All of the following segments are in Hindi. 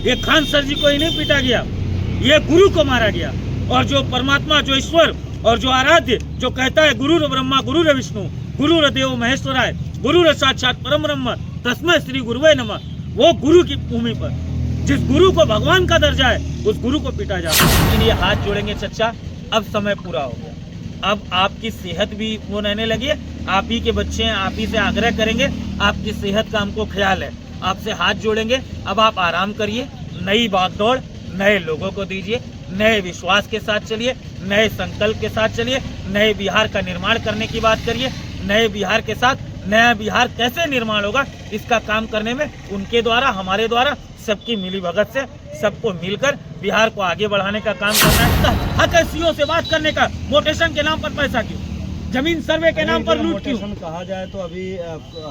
ये खान सर जी को ही नहीं पीटा गया, ये गुरु को मारा गया। और जो परमात्मा, जो ईश्वर और जो आराध्य, जो कहता है गुरु ब्रह्मा गुरु विष्णु गुरु देव महेश्वराय गुरु साक्षात परम ब्रह्म तस्मै श्री गुरुवे नमः, वो गुरु की भूमि पर जिस गुरु को भगवान का दर्जा है उस गुरु को पीटा जाता है। लेकिन ये हाथ जोड़ेंगे चचा, अब समय पूरा हो गया, अब आपकी सेहत भी वो रहने लगी है, आप ही के बच्चे हैं, आप ही से आग्रह करेंगे, आपकी सेहत का हमको ख्याल है, आपसे हाथ जोड़ेंगे। अब आप आराम करिए, नई भागदौड़ नए लोगों को दीजिए, नए विश्वास के साथ चलिए, नए संकल्प के साथ चलिए, नए बिहार का निर्माण करने की बात करिए। नए बिहार के साथ नया बिहार कैसे निर्माण होगा, इसका काम करने में उनके द्वारा, हमारे द्वारा, सबकी मिली भगत से सबको मिलकर बिहार को आगे बढ़ाने का काम करना है। हक है सीओ से बात करने का, मोटेशन के नाम पर पैसा क्यों, जमीन सर्वे के नाम पर लूट क्यों? मोटेशन कहा जाए तो अभी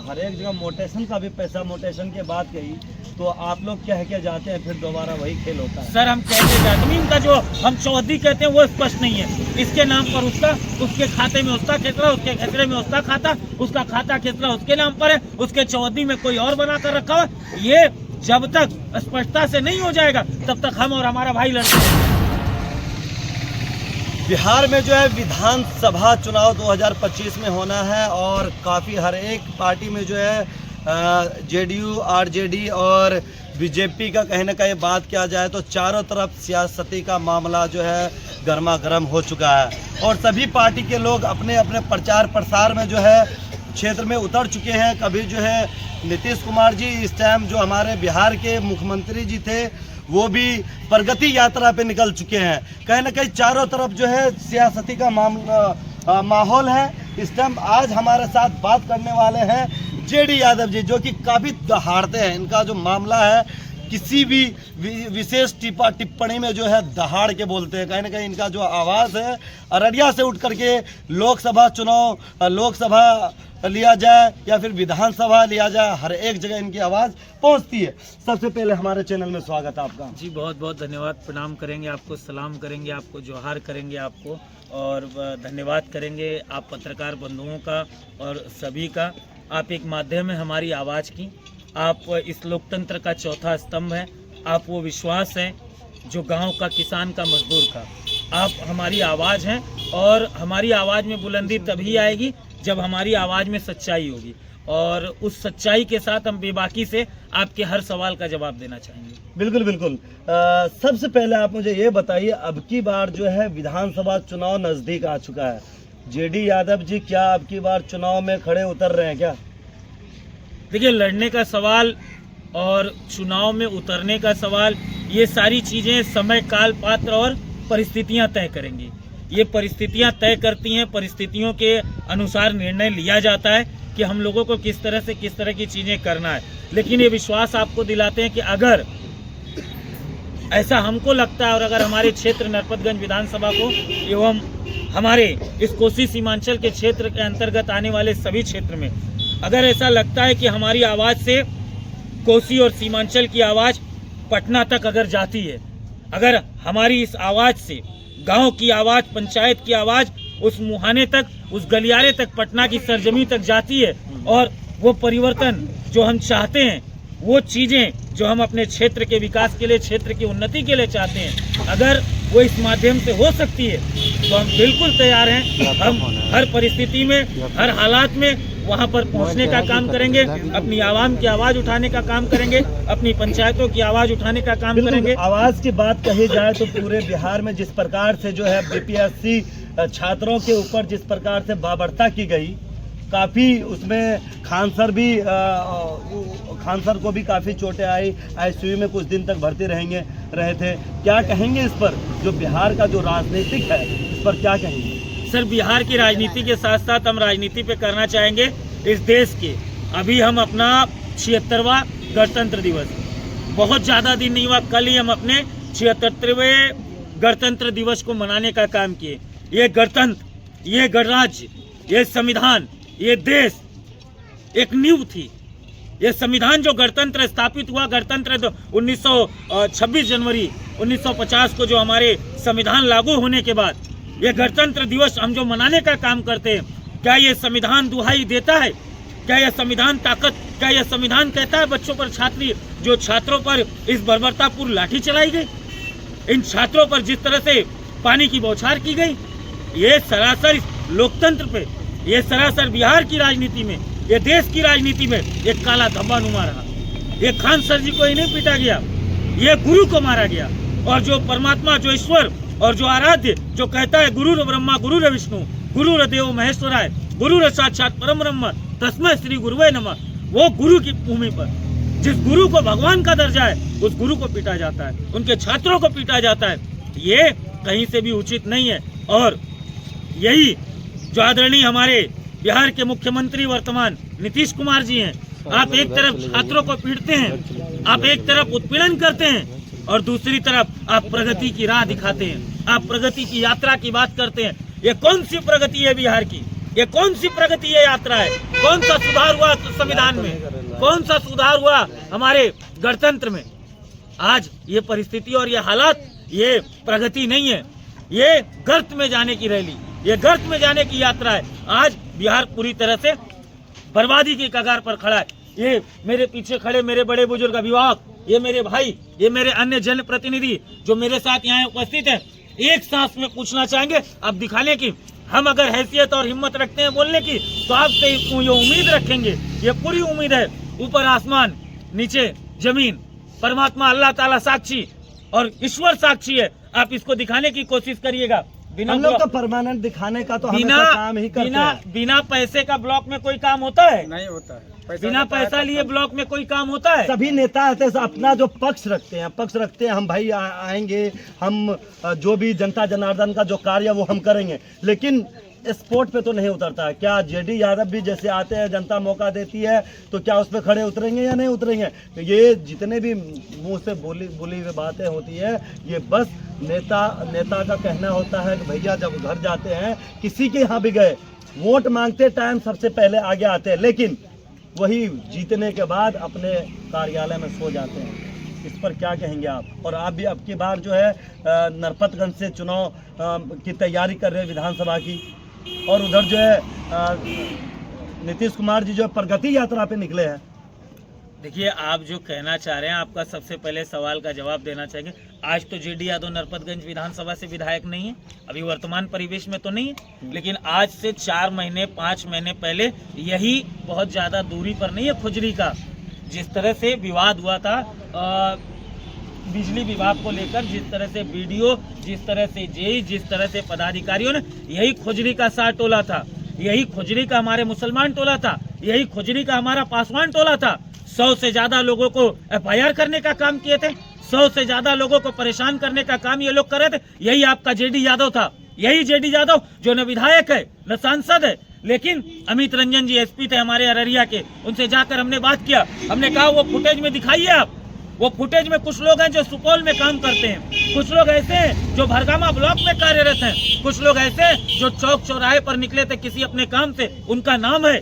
हर एक जगह मोटेशन का भी पैसा, मोटेशन के बात कही तो आप लोग कह के जाते हैं, फिर दोबारा वही खेल होता है। सर हम कहते हैं जमीन का जो हम चौहद्दी कहते हैं वो स्पष्ट नहीं है, इसके नाम पर उसका, उसके खाते में उसका खेतरा, उसके खेतरे में उसका खाता, उसका खाता खेतरा उसके नाम पर है, उसके चौहद्दी में कोई और बना कर रखा हुआ। ये जब तक स्पष्टता से नहीं हो जाएगा तब तक हम और हमारा भाई लड़ते हैं। बिहार में जो है विधानसभा चुनाव 2025 में होना है और काफ़ी हर एक पार्टी में जो है जेडीयू, आरजेडी और बीजेपी का कहीं ना कहीं बात किया जाए तो चारों तरफ सियासती का मामला जो है गर्मा गर्म हो चुका है और सभी पार्टी के लोग अपने अपने प्रचार प्रसार में जो है क्षेत्र में उतर चुके हैं। कभी जो है नीतीश कुमार जी इस टाइम जो हमारे बिहार के मुख्यमंत्री जी थे वो भी प्रगति यात्रा पे निकल चुके हैं। कहीं ना कहीं चारों तरफ जो है सियासती का माहौल है। इस टाइम आज हमारे साथ बात करने वाले हैं जेडी यादव जी, जो कि काफ़ी दहाड़ते हैं। इनका जो मामला है किसी भी विशेष टिप्पणी में जो है दहाड़ के बोलते हैं। कहीं ना कहीं इनका जो आवाज़ है अररिया से उठ करके लोकसभा चुनाव, लोकसभा लिया जाए या फिर विधानसभा लिया जाए, हर एक जगह इनकी आवाज़ पहुंचती है। सबसे पहले हमारे चैनल में स्वागत है आपका। जी बहुत बहुत धन्यवाद, प्रणाम करेंगे आपको, सलाम करेंगे आपको, जोहार करेंगे आपको और धन्यवाद करेंगे आप पत्रकार बंधुओं का और सभी का। आप एक माध्यम है हमारी आवाज़ की, आप इस लोकतंत्र का चौथा स्तंभ है, आप वो विश्वास हैं जो गांव का, किसान का, मजदूर का। आप हमारी आवाज़ हैं और हमारी आवाज़ में बुलंदी तभी आएगी जब हमारी आवाज़ में सच्चाई होगी और उस सच्चाई के साथ हम बेबाकी से आपके हर सवाल का जवाब देना चाहेंगे। बिल्कुल बिल्कुल। सबसे पहले आप मुझे ये बताइए, अब की बार जो है विधानसभा चुनाव नज़दीक आ चुका है, जेडी यादव जी क्या अब की बार चुनाव में खड़े उतर रहे हैं क्या? देखिए, लड़ने का सवाल और चुनाव में उतरने का सवाल, ये सारी चीज़ें समय, काल, पात्र और परिस्थितियां तय करेंगी। ये परिस्थितियां तय करती हैं, परिस्थितियों के अनुसार निर्णय लिया जाता है कि हम लोगों को किस तरह से किस तरह की चीज़ें करना है। लेकिन ये विश्वास आपको दिलाते हैं कि अगर ऐसा हमको लगता है और अगर हमारे क्षेत्र नरपतगंज विधानसभा को एवं हमारे इस कोसी सीमांचल के क्षेत्र के अंतर्गत आने वाले सभी क्षेत्र में अगर ऐसा लगता है कि हमारी आवाज़ से कोसी और सीमांचल की आवाज़ पटना तक अगर जाती है, अगर हमारी इस आवाज़ से गांव की आवाज़, पंचायत की आवाज़ उस मुहाने तक, उस गलियारे तक, पटना की सरजमी तक जाती है और वो परिवर्तन जो हम चाहते हैं, वो चीज़ें जो हम अपने क्षेत्र के विकास के लिए, क्षेत्र की उन्नति के लिए चाहते हैं, अगर वो इस माध्यम से हो सकती है तो हम बिल्कुल तैयार हैं। हम हर परिस्थिति में, हर हालात में वहाँ पर पहुँचने का काम करेंगे, अपनी आवाम की आवाज़ उठाने का काम करेंगे, अपनी पंचायतों की आवाज़ उठाने का काम करेंगे। आवाज़ की बात कही जाए तो पूरे बिहार में जिस प्रकार से जो है बीपीएससी छात्रों के ऊपर जिस प्रकार से बाबरता की गई, काफ़ी उसमें खान सर को भी काफ़ी चोटें आई, आईसीयू में कुछ दिन तक भर्ती रहे थे। क्या कहेंगे इस पर, जो बिहार का जो राजनीतिक है इस पर क्या कहेंगे? सर, बिहार की राजनीति के साथ साथ हम राजनीति पे करना चाहेंगे इस देश के। अभी हम अपना 76वां गणतंत्र दिवस, बहुत ज़्यादा दिन नहीं हुआ, कल ही हम अपने 76वें गणतंत्र दिवस को मनाने का काम किए। ये गणतंत्र, ये गणराज्य, ये संविधान, ये देश एक नींव थी। ये संविधान जो गणतंत्र स्थापित हुआ, गणतंत्र 26 जनवरी 1950 को जो हमारे संविधान लागू होने के बाद ये गणतंत्र दिवस हम जो मनाने का काम करते हैं, क्या ये संविधान दुहाई देता है? क्या यह संविधान ताकत, क्या यह संविधान कहता है बच्चों पर जो छात्रों पर इस बर्बरतापूर्ण लाठी चलाई गई, इन छात्रों पर जिस तरह से पानी की बौछार की गई, ये सरासर लोकतंत्र पे, ये सरासर बिहार की राजनीति में, ये देश की राजनीति में एक काला धब्बा नुमा रहा। ये खान सर जी को ही नहीं पीटा गया, ये गुरु को मारा गया। और जो परमात्मा, जो ईश्वर और जो आराध्य, जो कहता है गुरु ब्रह्मा गुरु विष्णु गुरु देवो महेश्वराय गुरु साक्षात परम ब्रह्म तस्मै श्री गुरुवे नमः, वो गुरु की भूमि पर जिस गुरु को भगवान का दर्जा है, उस गुरु को पीटा जाता है, उनके छात्रों को पीटा जाता है। ये कहीं से भी उचित नहीं है। और यही जो आदरणीय हमारे बिहार के मुख्यमंत्री वर्तमान नीतीश कुमार जी हैं, आप एक तरफ छात्रों को पीटते हैं, आप एक तरफ उत्पीड़न करते हैं और दूसरी तरफ आप प्रगति की राह दिखाते हैं, आप प्रगति की यात्रा की बात करते हैं। ये कौन सी प्रगति है बिहार की? ये कौन सी प्रगति है, यात्रा है? कौन सा सुधार हुआ संविधान में? कौन सा सुधार हुआ हमारे गणतंत्र में? आज ये परिस्थिति और ये हालात, ये प्रगति नहीं है, ये गर्त में जाने की रैली, ये गर्त में जाने की यात्रा है। आज बिहार पूरी तरह से बर्बादी की कगार पर खड़ा है। ये मेरे पीछे खड़े मेरे बड़े बुजुर्ग अभिभावक, ये मेरे भाई, ये मेरे अन्य जनप्रतिनिधि जो मेरे साथ यहाँ उपस्थित हैं, एक सांस में पूछना चाहेंगे, अब दिखाने की हम अगर हैसियत और हिम्मत रखते हैं बोलने की, तो आपसे ये उम्मीद रखेंगे, ये पूरी उम्मीद है। ऊपर आसमान, नीचे जमीन, परमात्मा अल्लाह ताला साक्षी और ईश्वर साक्षी है। आप इसको दिखाने की कोशिश करिएगा। हम लोग तो परमानेंट दिखाने का तो हमेशा काम ही करते हैं। बिना पैसे का ब्लॉक में कोई काम होता है? नहीं होता है। बिना पैसा लिए ब्लॉक में कोई काम होता है? सभी नेता अपना जो पक्ष रखते हैं, हम भाई आएंगे, हम जो भी जनता जनार्दन का जो कार्य वो हम करेंगे, लेकिन स्पोर्ट पे तो नहीं उतरता है। क्या जेडी यादव भी जैसे आते हैं, जनता मौका देती है, तो क्या उस पर खड़े उतरेंगे या नहीं उतरेंगे? तो ये जितने भी मुंह से बोली हुई बातें होती है, ये बस नेता का कहना होता है कि भैया जब घर जाते हैं, किसी के यहाँ भी गए, वोट मांगते टाइम सबसे पहले आगे आते हैं, लेकिन वही जीतने के बाद अपने कार्यालय में सो जाते हैं। इस पर क्या कहेंगे आप? और आप भी अब की बार जो है नरपतगंज से चुनाव की तैयारी कर रहे हैं विधानसभा की, और उधर जो है नीतीश कुमार जी जो प्रगति यात्रा पे निकले हैं। देखिए, आप जो कहना चाह रहे हैं, आपका सबसे पहले सवाल का जवाब देना चाहिए। आज तो जेडी यादव नरपतगंज विधानसभा से विधायक नहीं है, अभी वर्तमान परिवेश में तो नहीं है, लेकिन आज से 4 महीने 5 महीने पहले यही बहुत ज़्यादा दूरी पर नहीं है खुजरी का, जिस तरह से विवाद हुआ था बिजली विभाग को लेकर, जिस तरह से बीडीओ, जिस तरह से जेई, जिस तरह से पदाधिकारियों ने, यही खुजरी का 60 टोला था, यही खुजरी का हमारे मुसलमान टोला था, यही खुजरी का हमारा पासवान टोला था। 100 से ज्यादा लोगों को FIR करने का काम किए थे, 100 से ज्यादा लोगों को परेशान करने का काम ये लोग कर रहे थे। यही आपका जेडी यादव था, यही जेडी यादव जो न विधायक है न सांसद है, लेकिन अमित रंजन जी SP थे हमारे अररिया के, उनसे जाकर हमने बात किया, हमने कहा वो फुटेज में दिखाइए आप। वो फुटेज में कुछ लोग हैं जो सुपौल में काम करते हैं, कुछ लोग ऐसे हैं जो भरगामा ब्लॉक में कार्यरत हैं, कुछ लोग ऐसे हैं जो चौक चौराहे पर निकले थे किसी अपने काम से, उनका नाम है।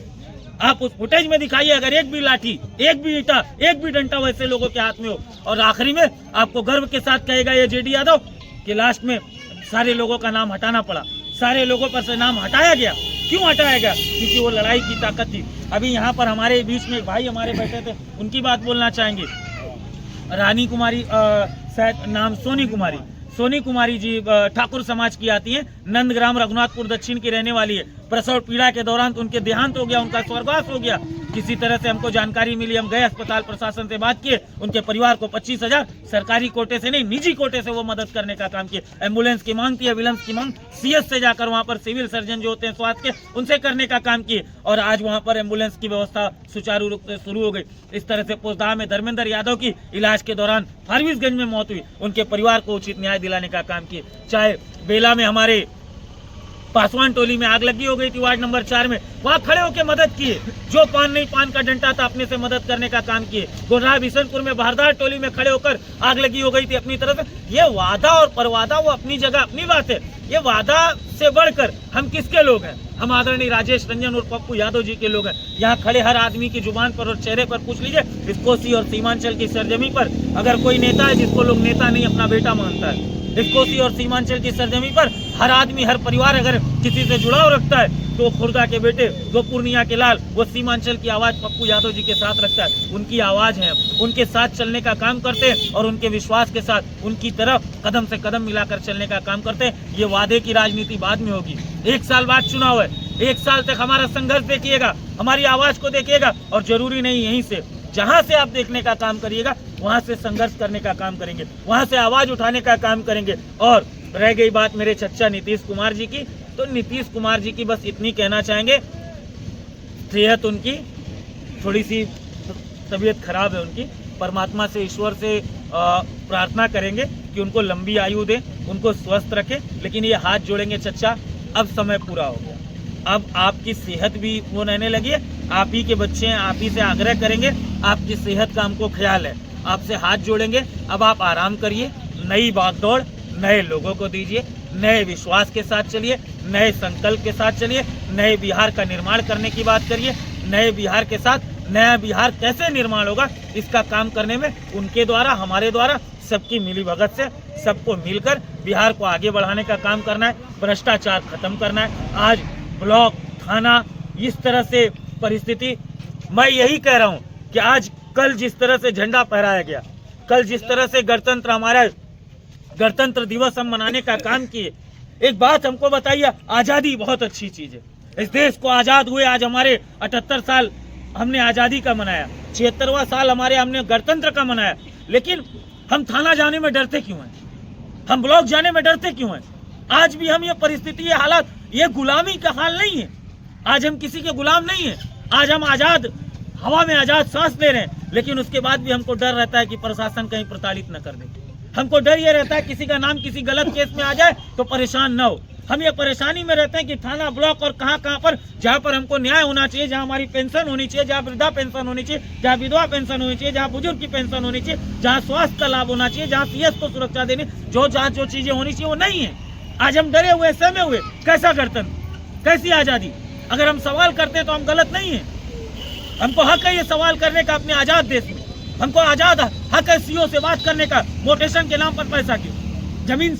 आप उस फुटेज में दिखाइए, अगर एक भी लाठी, एक भी ईंटा, एक भी डंडा वैसे लोगों के हाथ में हो। और आखिरी में आपको गर्व के साथ कहेगा ये जेडी यादव कि लास्ट में सारे लोगों का नाम हटाना पड़ा, सारे लोगों पर से नाम हटाया गया। क्यों हटाया गया? क्योंकि वो लड़ाई की ताकत थी। अभी यहाँ पर हमारे बीच में भाई हमारे बैठे थे, उनकी बात बोलना चाहेंगे। रानी कुमारी, शायद नाम सोनी कुमारी जी ठाकुर समाज की आती हैं, नंदग्राम रघुनाथपुर दक्षिण की रहने वाली है। प्रसव पीड़ा के दौरान तो उनके देहांत हो गया, उनका स्वर्गवास हो गया। किसी तरह से हमको जानकारी मिली, हम गए अस्पताल प्रशासन से बात किए, उनके परिवार को 25,000 सरकारी कोटे से नहीं निजी कोटे से वो मदद करने का काम किए। एम्बुलेंस की मांग थी, एम्बुलेंस की मांग CS से जाकर वहाँ पर सिविल सर्जन जो होते हैं स्वास्थ्य के, उनसे करने का काम किए, और आज वहाँ पर एम्बुलेंस की व्यवस्था सुचारू रूप से शुरू हो गई। इस तरह से पोस्दा में धर्मेंद्र यादव की इलाज के दौरान फारबिसगंज में मौत हुई, उनके परिवार को उचित न्याय दिलाने का काम किए। चाहे बेला में हमारे पासवान टोली में आग लगी हो गई थी वार्ड नंबर 4 में, वहाँ खड़े होकर मदद किए, जो पान नहीं पान का डंडा था अपने से मदद करने का काम किए। गोधरा बिशनपुर में बहारदार टोली में खड़े होकर आग लगी हो गई थी अपनी तरफ से। ये वादा और परवादा वो अपनी जगह अपनी बात है, ये वादा से बढ़कर हम किसके लोग हैं? हम आदरणीय राजेश रंजन और पप्पू यादव जी के लोग हैं। यहाँ खड़े हर आदमी की जुबान पर और चेहरे पर पूछ लीजिए, इस कोसी और सीमांचल की सरजमी पर अगर कोई नेता है जिसको लोग नेता नहीं अपना बेटा मानता है, इस कोसी और सीमांचल की सरजमी पर हर आदमी, हर परिवार अगर किसी से जुड़ाव रखता है तो खुर्दा के बेटे, वो पूर्णिया के लाल, वो सीमांचल की आवाज़ पप्पू यादव जी के साथ रखता है। उनकी आवाज़ है, उनके साथ चलने का काम करते हैं और उनके विश्वास के साथ उनकी तरफ कदम से कदम मिलाकर चलने का काम करते हैं। ये वादे की राजनीति बाद में होगी। 1 साल बाद चुनाव है, 1 साल तक हमारा संघर्ष देखिएगा, हमारी आवाज़ को देखिएगा और जरूरी नहीं यहीं से, जहाँ से आप देखने का काम करिएगा वहाँ से संघर्ष करने का काम करेंगे, वहाँ से आवाज़ उठाने का काम करेंगे। और रह गई बात मेरे चच्चा नीतीश कुमार जी की, तो नीतीश कुमार जी की बस इतनी कहना चाहेंगे, सेहत उनकी थोड़ी सी तबीयत खराब है उनकी, परमात्मा से, ईश्वर से प्रार्थना करेंगे कि उनको लंबी आयु दे, उनको स्वस्थ रखे। लेकिन ये हाथ जोड़ेंगे चच्चा, अब समय पूरा हो गया, अब आपकी सेहत भी वो रहने लगी है, आप ही के बच्चे हैं, आप ही से आग्रह करेंगे, आपकी सेहत का हमको ख्याल है, आपसे हाथ जोड़ेंगे, अब आप आराम करिए, नई भागदौड़ नए लोगों को दीजिए, नए विश्वास के साथ चलिए, नए संकल्प के साथ चलिए, नए बिहार का निर्माण करने की बात करिए। नए बिहार के साथ नया बिहार कैसे निर्माण होगा, इसका काम करने में उनके द्वारा, हमारे द्वारा, सबकी मिलीभगत से, सबको मिलकर बिहार को आगे बढ़ाने का काम करना है, भ्रष्टाचार खत्म करना है। आज ब्लॉक, थाना, इस तरह से परिस्थिति, मैं यही कह रहा हूँ कि आज कल जिस तरह से झंडा फहराया गया, कल जिस तरह से गणतंत्र, हमारा गणतंत्र दिवस हम मनाने का काम किए, एक बात हमको बताइए, आज़ादी बहुत अच्छी चीज़ है, इस देश को आज़ाद हुए आज हमारे 78 साल हमने आज़ादी का मनाया, 76वां साल हमने गणतंत्र का मनाया, लेकिन हम थाना जाने में डरते क्यों हैं, हम ब्लॉक जाने में डरते क्यों हैं? आज भी हम ये परिस्थिति, ये हालात, ये गुलामी का हाल नहीं है, आज हम किसी के गुलाम नहीं है, आज हम आज़ाद हवा में आज़ाद सांस ले रहे हैं, लेकिन उसके बाद भी हमको डर रहता है कि प्रशासन कहीं प्रताड़ित न कर दे, हमको डर ये रहता है किसी का नाम किसी गलत केस में आ जाए तो परेशान न हो। हम ये परेशानी में रहते हैं कि थाना, ब्लॉक और कहाँ पर, जहाँ पर हमको न्याय होना चाहिए, जहाँ हमारी पेंशन होनी चाहिए, जहाँ वृद्धा पेंशन होनी चाहिए, जहाँ विधवा पेंशन होनी चाहिए, जहाँ बुजुर्ग की पेंशन होनी चाहिए, जहाँ स्वास्थ्य का लाभ होना चाहिए, जहाँ सीएस को सुरक्षा देनी, जहाँ जो चीज़ें होनी चाहिए वो नहीं है। आज हम डरे हुए, सहमे हुए, कैसा गणतंत्र, कैसी आज़ादी? अगर हम सवाल करते हैं तो हम गलत नहीं है, हमको हक है ये सवाल करने का अपने आज़ाद देश में, हमको आज़ाद हक है सीओ से बात करने का, मोटेशन के नाम पर पैसा क्यों, जमीन